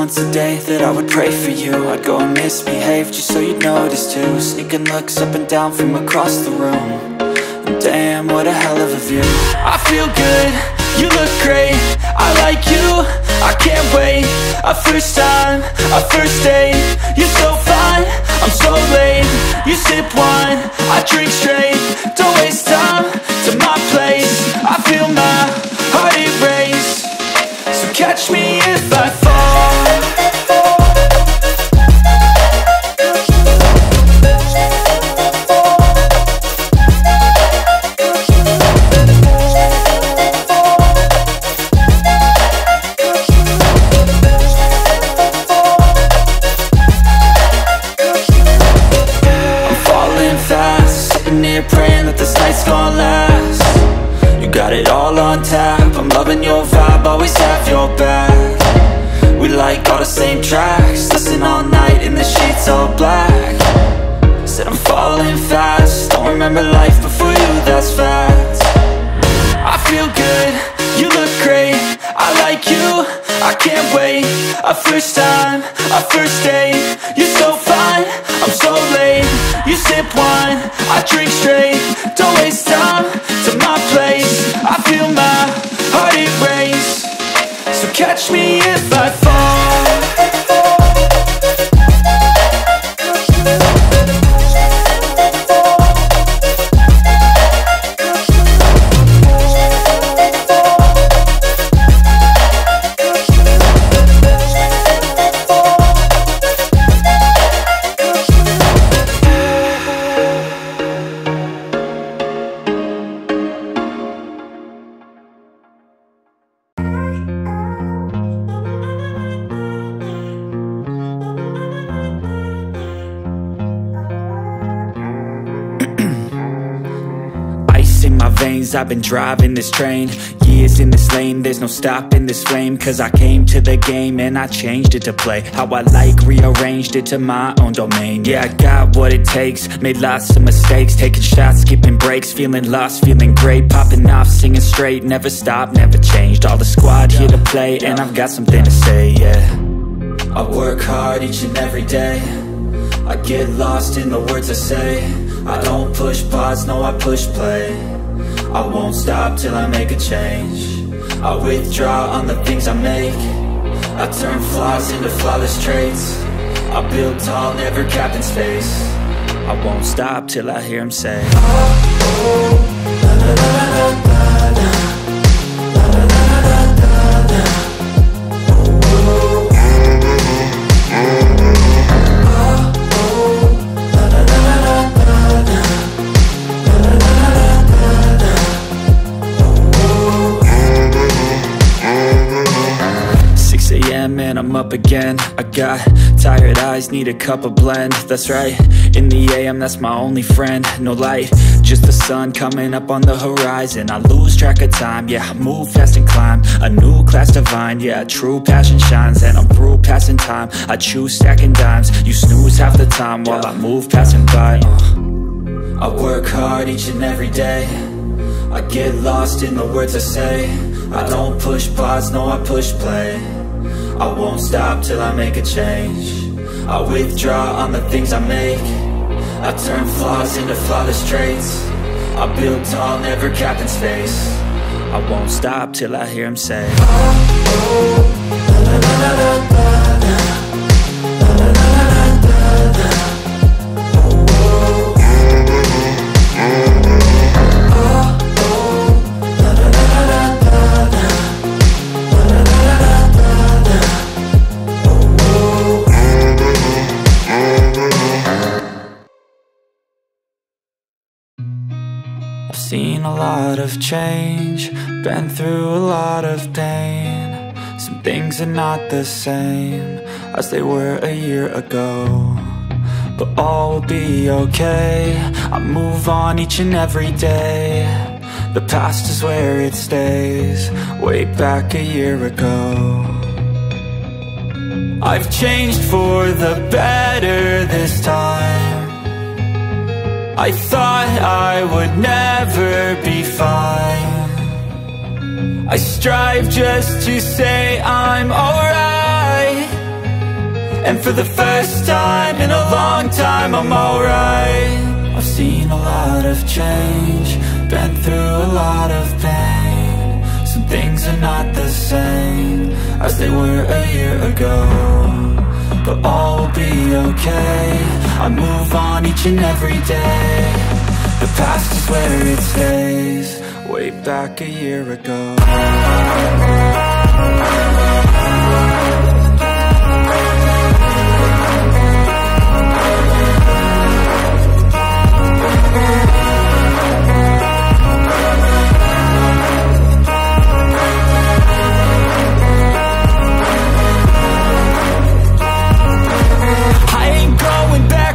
once a day that I would pray for you. I'd go and misbehave just so you'd notice too. Sneaking looks up and down from across the room. And damn, what a hell of a view. I feel good, you look great, I like you, I can't wait. A first time, a first date, you're so fine, I'm so late. You sip wine, I drink straight, don't waste time to my place. I feel my heart erase, so catch me if I fall. Praying that this night's gonna last. You got it all on tap, I'm loving your vibe, always have your back. We like all the same tracks, listen all night in the sheets all black. Said I'm falling fast, don't remember life before you, that's fact. I feel good, you look great, I like you, I can't wait. A first time, a first date, you're so fine, I'm so late. You sip wine, I drink straight, don't waste time to my place. I feel my heart erase, so catch me if I fall. I've been driving this train, years in this lane, there's no stopping this flame. Cause I came to the game and I changed it to play how I like, rearranged it to my own domain. Yeah, I got what it takes, made lots of mistakes, taking shots, skipping breaks, feeling lost, feeling great, popping off, singing straight, never stopped, never changed. All the squad here to play and I've got something to say, yeah. I work hard each and every day, I get lost in the words I say. I don't push pause, no I push play. I won't stop till I make a change. I withdraw on the things I make, I turn flaws into flawless traits. I build tall, never capped in space. I won't stop till I hear him say, oh, oh, la, la, la, la, la, la. And I'm up again, I got tired eyes, need a cup of blend. That's right, in the AM, that's my only friend. No light, just the sun coming up on the horizon. I lose track of time, yeah, I move fast and climb a new class divine, yeah, true passion shines. And I'm through passing time, I choose stacking dimes. You snooze half the time while I move passing by. I work hard each and every day, I get lost in the words I say. I don't push pause, no I push play. I won't stop till I make a change. I withdraw on the things I make, I turn flaws into flawless traits. I build tall, never capped in space. I won't stop till I hear him say, oh, oh, la, la, la, la, la, la. Seen a lot of change, been through a lot of pain. Some things are not the same as they were a year ago, but all will be okay. I move on each and every day. The past is where it stays, way back a year ago. I've changed for the better this time. I thought I would never be fine. I strive just to say I'm alright, And for the first time in a long time, I'm alright. I've seen a lot of change, been through a lot of pain. Some things are not the same as they were a year ago, but all will be okay. I move on each and every day. The past is where it stays, way back a year ago.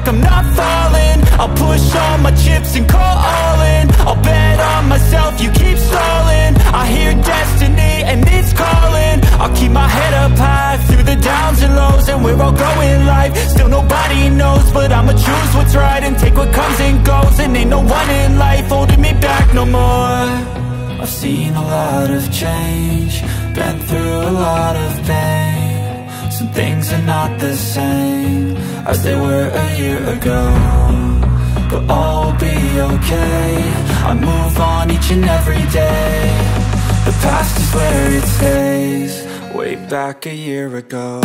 I'm not falling, I'll push all my chips and call all in. I'll bet on myself, you keep stalling. I hear destiny and it's calling. I'll keep my head up high through the downs and lows. And we're all growing life, still nobody knows, but I'ma choose what's right and take what comes and goes. And ain't no one in life holding me back no more. I've seen a lot of change, been through a lot of pain. Some things are not the same as they were a year ago, but all will be okay. I move on each and every day. The past is where it stays, way back a year ago.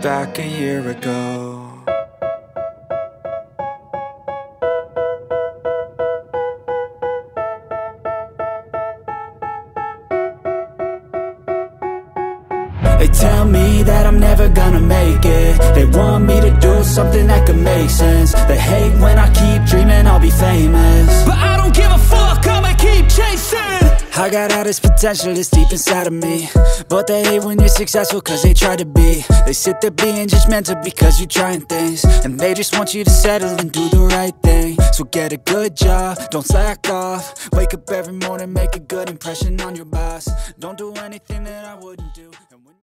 Back a year ago. They tell me that I'm never gonna make it. They want me to do something that could make sense. They hate when I keep dreaming I'll be famous, but I don't give a fuck, I'ma keep chasing. I got all this potential that's deep inside of me, but they hate when you're successful cause they try to be. They sit there being judgmental because you're trying things, and they just want you to settle and do the right thing. So get a good job, don't slack off. Wake up every morning, make a good impression on your boss. Don't do anything that I wouldn't do.